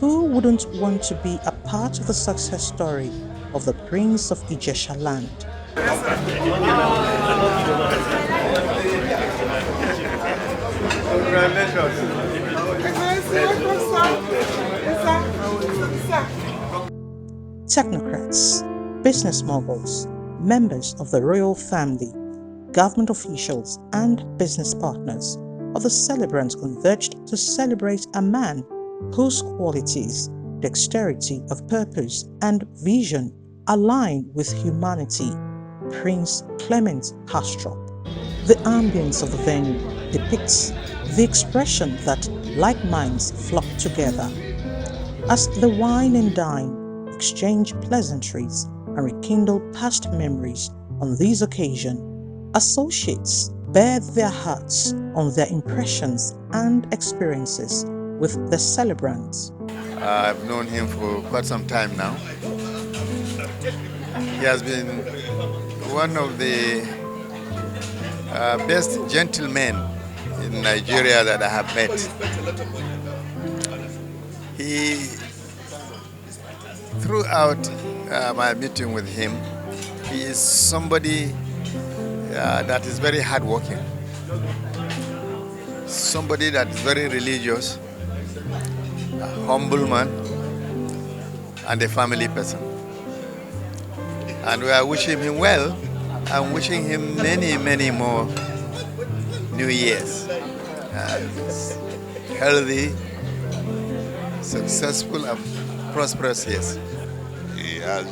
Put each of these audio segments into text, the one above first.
Who wouldn't want to be a part of the success story of the Prince of Ijesha land? Technocrats, business moguls, members of the royal family, government officials, and business partners of the celebrants converged to celebrate a man whose qualities, dexterity of purpose, and vision align with humanity, Prince Clement Haastrup. The ambience of the venue depicts the expression that like minds flock together. As the wine and dine exchange pleasantries and rekindle past memories on this occasion, associates bear their hearts on their impressions and experiences with the celebrants. I've known him for quite some time now. He has been one of the best gentlemen in Nigeria that I have met. Throughout my meeting with him, he is somebody that is very hardworking, somebody that is very religious, a humble man, and a family person. And we are wishing him well and wishing him many, many more New Years. Healthy, successful, and prosperous years. He has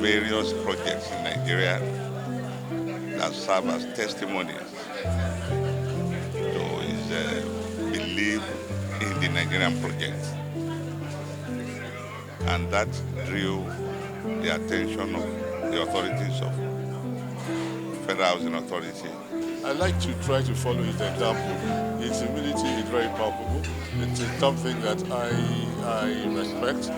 various projects in Nigeria that serve as testimonies to his belief in the Nigerian project. And that drew the attention of the authorities of Federal Housing Authority. I like to try to follow his example. His humility is very palpable. It is something that I respect.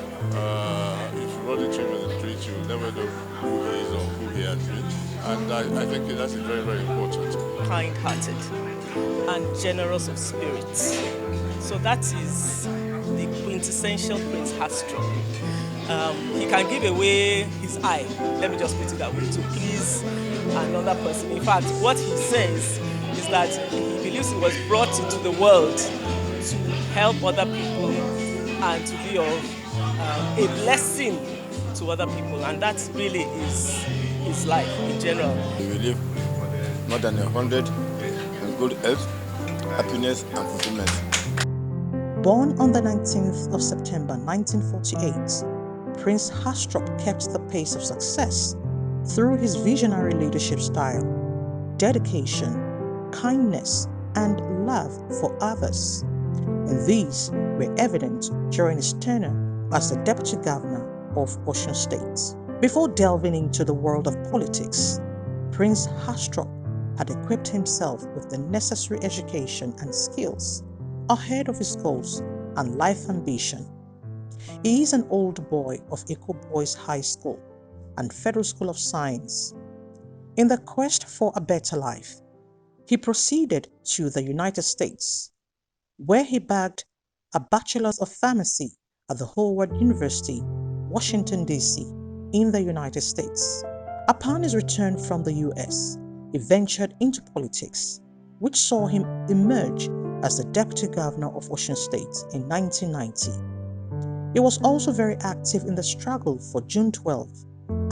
If you run into him in the street, you'll never know who he is or who he has been. And I think that is very, very important. Kind-hearted and generous of spirit. So that is the quintessential Prince Haastrup. He can give away his eye, let me just put it that way, to please another person. In fact, what he says is that he believes he was brought into the world to help other people and to be of a blessing to other people, and that really is his life in general. He will live more than 100 in good health, happiness, and fulfillment. Born on the 19th of September 1948, Prince Haastrup kept the pace of success through his visionary leadership style, dedication, kindness, and love for others. And these were evident during his tenure as the Deputy Governor of Osun State. Before delving into the world of politics, Prince Haastrup had equipped himself with the necessary education and skills ahead of his goals and life ambition. He is an old boy of Eco Boys High School and Federal School of Science. In the quest for a better life, he proceeded to the United States, where he bagged a Bachelor's of Pharmacy at the Howard University, Washington, D.C., in the United States. Upon his return from the U.S., he ventured into politics, which saw him emerge as the Deputy Governor of Osun State in 1990. He was also very active in the struggle for June 12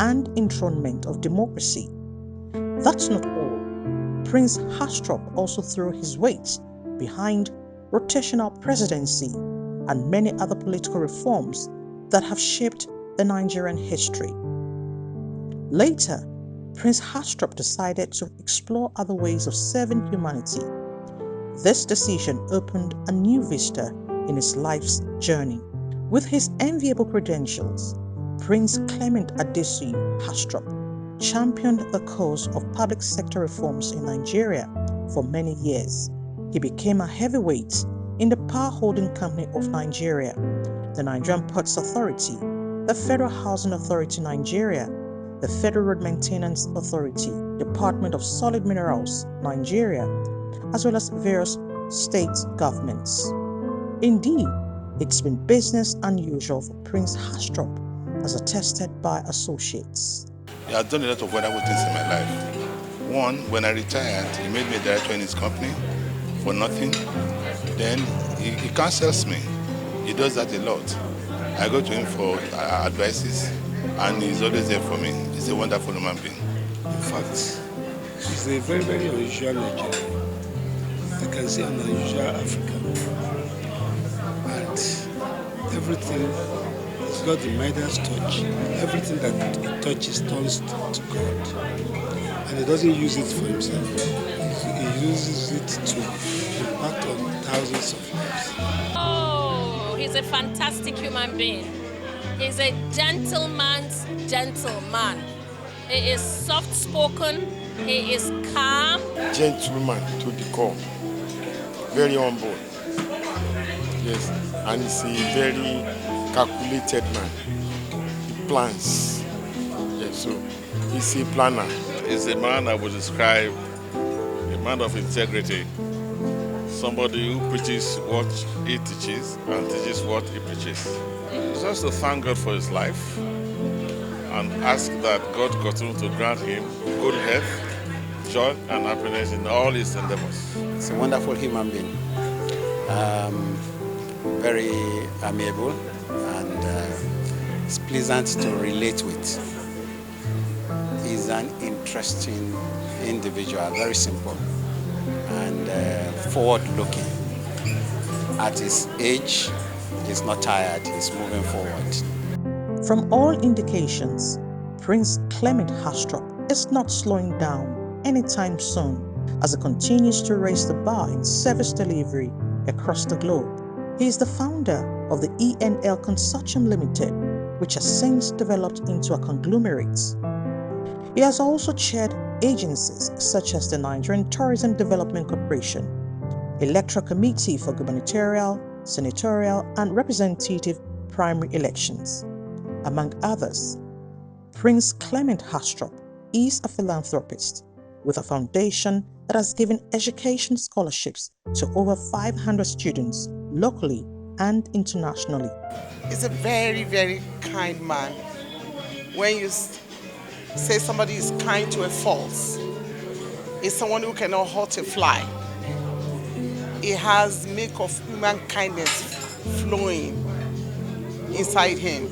and enthronement of democracy. That's not all. Prince Haastrup also threw his weight behind rotational presidency and many other political reforms that have shaped the Nigerian history. Later, Prince Haastrup decided to explore other ways of serving humanity. This decision opened a new vista in his life's journey. With his enviable credentials, Prince Clement Adesuyi Haastrup championed the cause of public sector reforms in Nigeria for many years. He became a heavyweight in the power-holding company of Nigeria, the Nigerian Ports Authority, the Federal Housing Authority Nigeria, the Federal Road Maintenance Authority, Department of Solid Minerals Nigeria, as well as various state governments. Indeed, It's been business unusual for Prince Haastrup, as attested by associates. I've done a lot of wonderful things in my life. One, when I retired, he made me a director in his company for nothing. Then he counsels me. He does that a lot. I go to him for advices, and he's always there for me. He's a wonderful human being. In fact, he's a very, very unusual Nigerian. I can say an unusual African. And everything, he's got the Midas touch. Everything that he touches turns to God. And he doesn't use it for himself. He uses it to impact on thousands of lives. Oh, he's a fantastic human being. He's a gentleman's gentleman. He is soft-spoken. He is calm. Gentleman to the core. Very humble. Yes, and he's a very calculated man. He plans. Yes, so he's a planner. He's a man I would describe a man of integrity. Somebody who preaches what he teaches and teaches what he preaches. He's just to thank God for his life and ask that God continue to grant him good health, joy and happiness in all his endeavors. He's a wonderful human being, very amiable, and it's pleasant to relate with. He's an interesting individual, very simple and forward-looking. At his age, he's not tired, he's moving forward. From all indications, Prince Clement Adesuyi is not slowing down anytime soon as he continues to raise the bar in service delivery across the globe. He is the founder of the ENL Consortium Limited, which has since developed into a conglomerate. He has also chaired agencies such as the Nigerian Tourism Development Corporation, Electoral Committee for Gubernatorial, Senatorial and Representative primary elections, among others. Prince Clement Adesuyi is a philanthropist with a foundation that has given education scholarships to over 500 students locally and internationally. He's a very, very kind man. When you say somebody is kind to a fault, he's someone who cannot hurt a fly. He has milk of human kindness flowing inside him.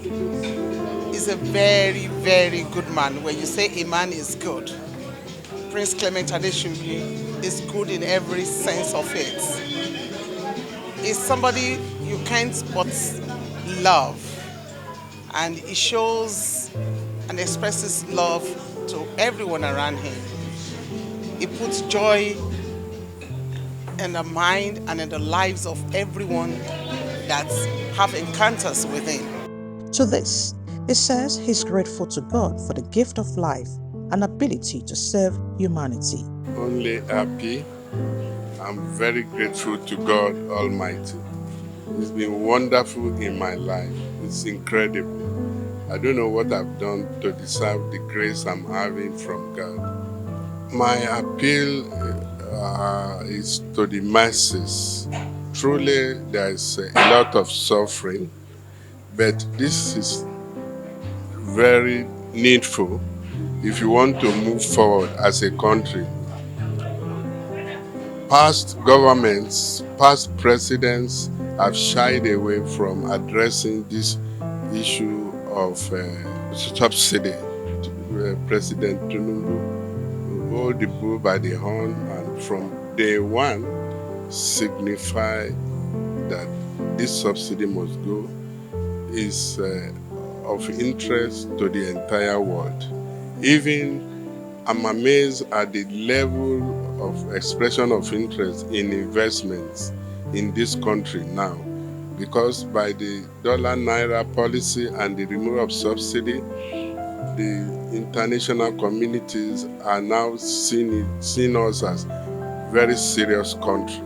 He's a very, very good man. When you say a man is good, Prince Clement Adesuyi is good in every sense of it. He's somebody you can't but love, and he shows and expresses love to everyone around him. He puts joy in the mind and in the lives of everyone that have encounters with him. To this, he says he's grateful to God for the gift of life and ability to serve humanity. Only happy. I'm very grateful to God Almighty. It's been wonderful in my life. It's incredible. I don't know what I've done to deserve the grace I'm having from God. My appeal is to the masses. Truly, there's a lot of suffering, but this is very needful if you want to move forward as a country. Past governments, past presidents have shied away from addressing this issue of subsidy. President Tinubu hold the bull by the horn and from day one signify that this subsidy must go is of interest to the entire world. Even I'm amazed at the level of expression of interest in investments in this country now, because by the dollar-naira policy and the removal of subsidy, the international communities are now seeing us as a very serious country,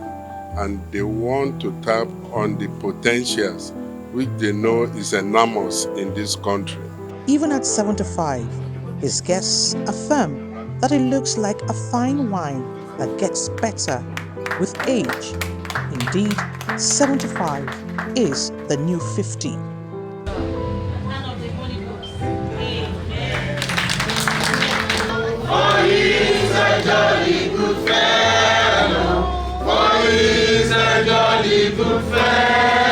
and they want to tap on the potentials which they know is enormous in this country. Even at 75, his guests affirm that it looks like a fine wine that gets better with age. Indeed, 75 is the new 50. For he is a jolly good fellow. For he is a jolly good fellow.